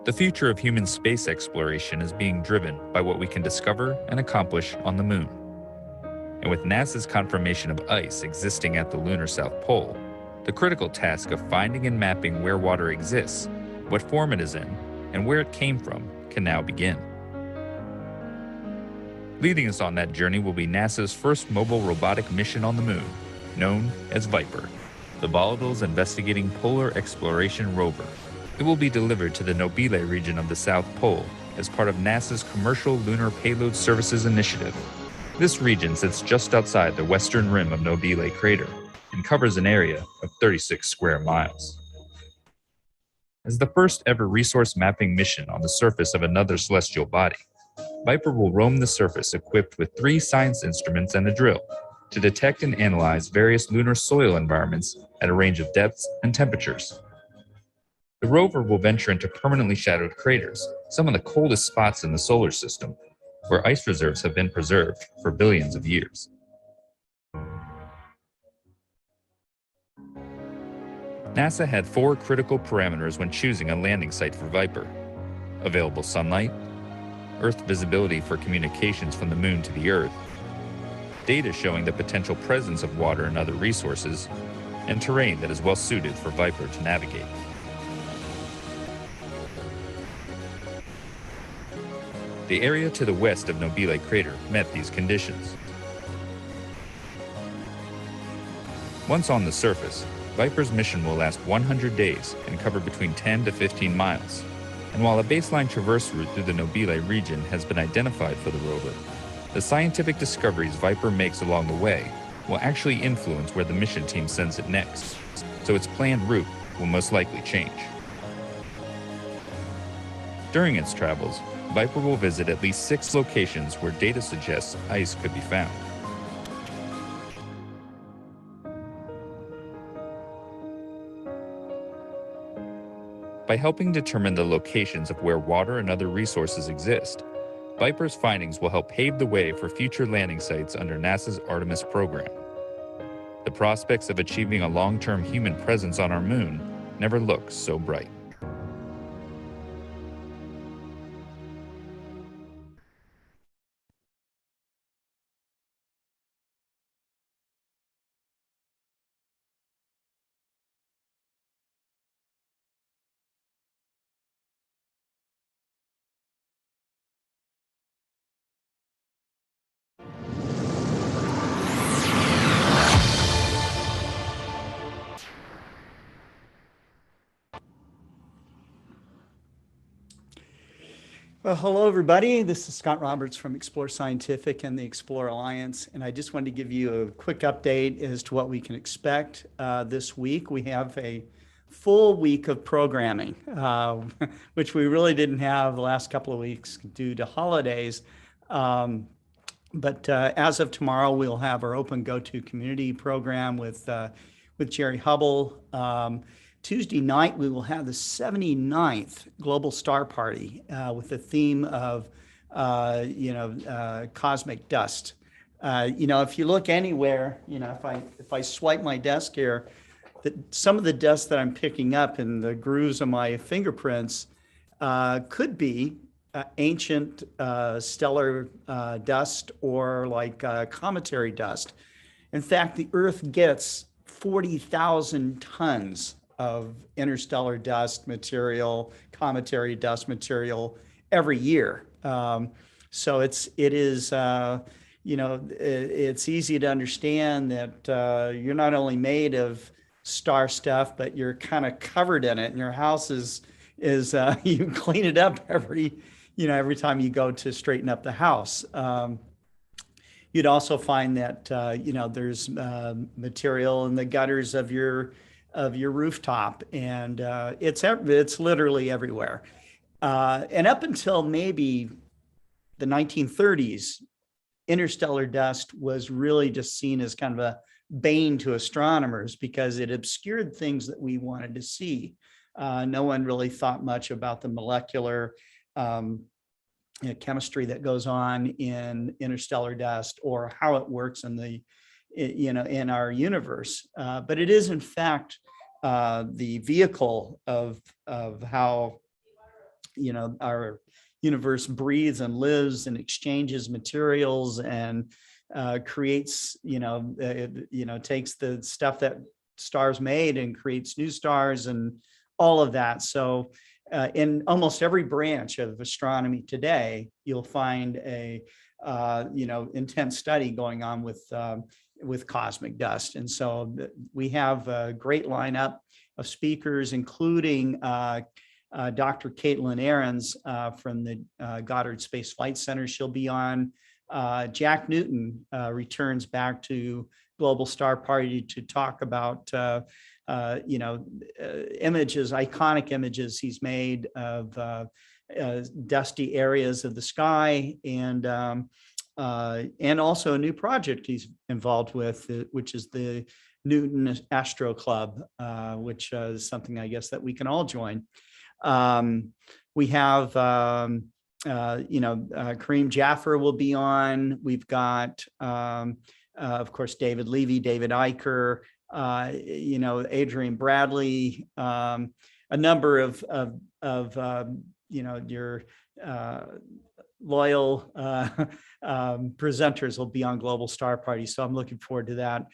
The future of human space exploration is being driven by what we can discover and accomplish on the moon. And with NASA's confirmation of ice existing at the lunar South Pole, the critical task of finding and mapping where water exists, what form it is in, and where it came from can now begin. Leading us on that journey will be NASA's first mobile robotic mission on the moon, known as Viper, the Volatiles Investigating Polar Exploration Rover. It will be delivered to the Nobile region of the South Pole as part of NASA's Commercial Lunar Payload Services Initiative. This region sits just outside the western rim of Nobile crater and covers an area of 36 square miles. As the first ever resource mapping mission on the surface of another celestial body, Viper will roam the surface equipped with 3 science instruments and a drill to detect and analyze various lunar soil environments at a range of depths and temperatures. The rover will venture into permanently shadowed craters, some of the coldest spots in the solar system, where ice reserves have been preserved for billions of years. NASA had 4 critical parameters when choosing a landing site for Viper: available sunlight, Earth visibility for communications from the moon to the Earth, data showing the potential presence of water and other resources, and terrain that is well suited for Viper to navigate. The area to the west of Nobile crater met these conditions. Once on the surface, Viper's mission will last 100 days and cover between 10 to 15 miles. And while a baseline traverse route through the Nobile region has been identified for the rover, the scientific discoveries Viper makes along the way will actually influence where the mission team sends it next, so its planned route will most likely change. During its travels, Viper will visit at least 6 locations where data suggests ice could be found. By helping determine the locations of where water and other resources exist, Viper's findings will help pave the way for future landing sites under NASA's Artemis program. The prospects of achieving a long-term human presence on our moon never looked so bright. Well, hello, everybody. This is Scott Roberts from Explore Scientific and the Explore Alliance, and I just wanted to give you a quick update as to what we can expect this week. We have a full week of programming, which we really didn't have the last couple of weeks due to holidays. But as of tomorrow, we'll have our OpenGOTO Community program with Jerry Hubble. Tuesday night, we will have the 79th Global Star Party with the theme of, cosmic dust. If you look anywhere, if I swipe my desk here, some of the dust that I'm picking up in the grooves of my fingerprints could be ancient stellar dust or like cometary dust. In fact, the Earth gets 40,000 tons of interstellar dust material, cometary dust material every year. So it's easy to understand that you're not only made of star stuff, but you're kind of covered in it, and your house is you clean it up every time you go to straighten up the house. You'd also find that there's material in the gutters of your rooftop, and it's literally everywhere. And up until maybe the 1930s, interstellar dust was really just seen as kind of a bane to astronomers because it obscured things that we wanted to see. No one really thought much about the molecular chemistry that goes on in interstellar dust or how it works in our universe. But it is, in fact, the vehicle of how, our universe breathes and lives and exchanges materials and creates, takes the stuff that stars made and creates new stars and all of that. So in almost every branch of astronomy today, you'll find a intense study going on with cosmic dust. And so we have a great lineup of speakers, including Dr. Caitlin Ahrens from the Goddard Space Flight Center. She'll be on. Jack Newton returns back to Global Star Party to talk about images, iconic images he's made of dusty areas of the sky, and also a new project he's involved with, which is the Newton Astro Club, which is something I guess that we can all join. We have, Kareem Jaffer will be on. We've got, of course, David Levy, David Eicher, Adrian Bradley, a number of your loyal presenters will be on Global Star Party. So I'm looking forward to that.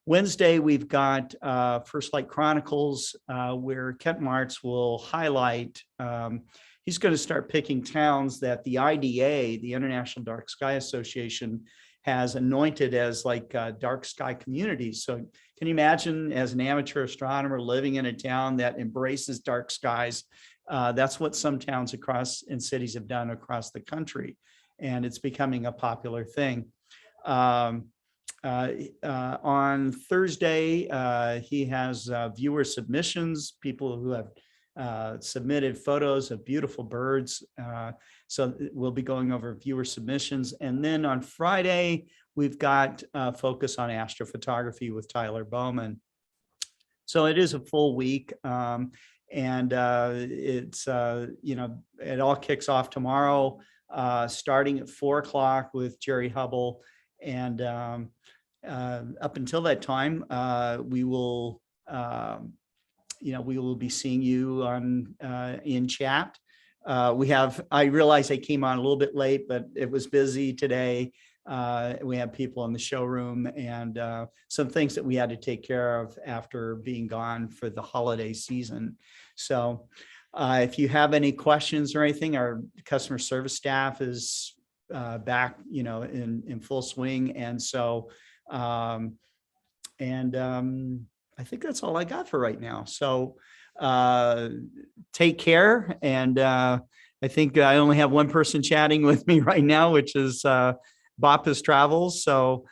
Wednesday, we've got FirstLight Chronicles, where Kent Martz will highlight, he's going to start picking towns that the IDA, the International Dark Sky Association, has anointed as like dark sky communities. So can you imagine, as an amateur astronomer, living in a town that embraces dark skies? That's what some towns across and cities have done across the country, and it's becoming a popular thing. On Thursday, he has viewer submissions, people who have submitted photos of beautiful birds. So we'll be going over viewer submissions. And then on Friday, we've got Focus on Astrophotography with Tyler Bowman. So it is a full week. And it's, it all kicks off tomorrow, starting at 4:00 with Jerry Hubble. And up until that time, we will be seeing you on in chat. I realize I came on a little bit late, but it was busy today. We have people in the showroom and some things that we had to take care of after being gone for the holiday season. So if you have any questions or anything, our customer service staff is back, in full swing. And so, I think that's all I got for right now. So take care. And I think I only have one person chatting with me right now, which is Bappas Travels. So,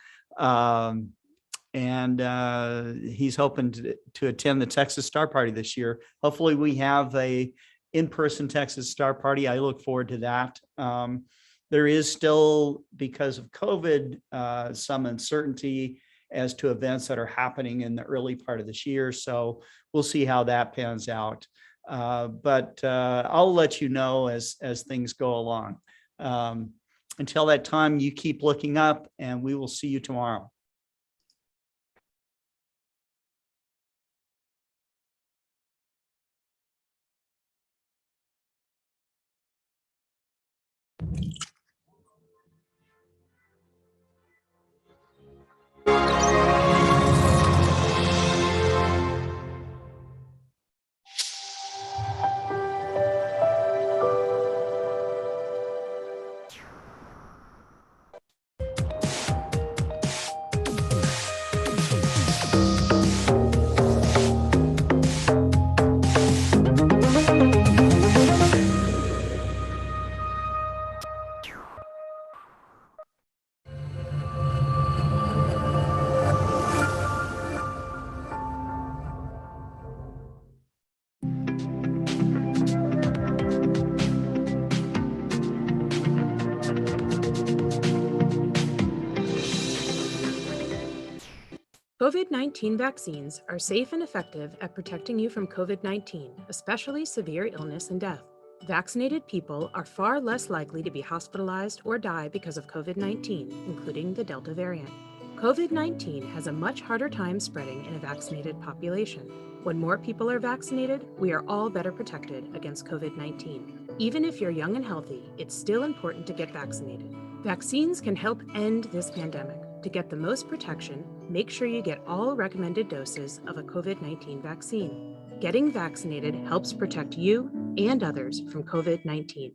he's hoping to attend the Texas Star Party this year. Hopefully we have a in-person Texas Star Party. I look forward to that. There is still, because of COVID, some uncertainty as to events that are happening in the early part of this year. So we'll see how that pans out. But I'll let you know as things go along. Until that time, you keep looking up, and we will see you tomorrow. COVID-19 vaccines are safe and effective at protecting you from COVID-19, especially severe illness and death. Vaccinated people are far less likely to be hospitalized or die because of COVID-19, including the Delta variant. COVID-19 has a much harder time spreading in a vaccinated population. When more people are vaccinated, we are all better protected against COVID-19. Even if you're young and healthy, it's still important to get vaccinated. Vaccines can help end this pandemic. To get the most protection, make sure you get all recommended doses of a COVID-19 vaccine. Getting vaccinated helps protect you and others from COVID-19.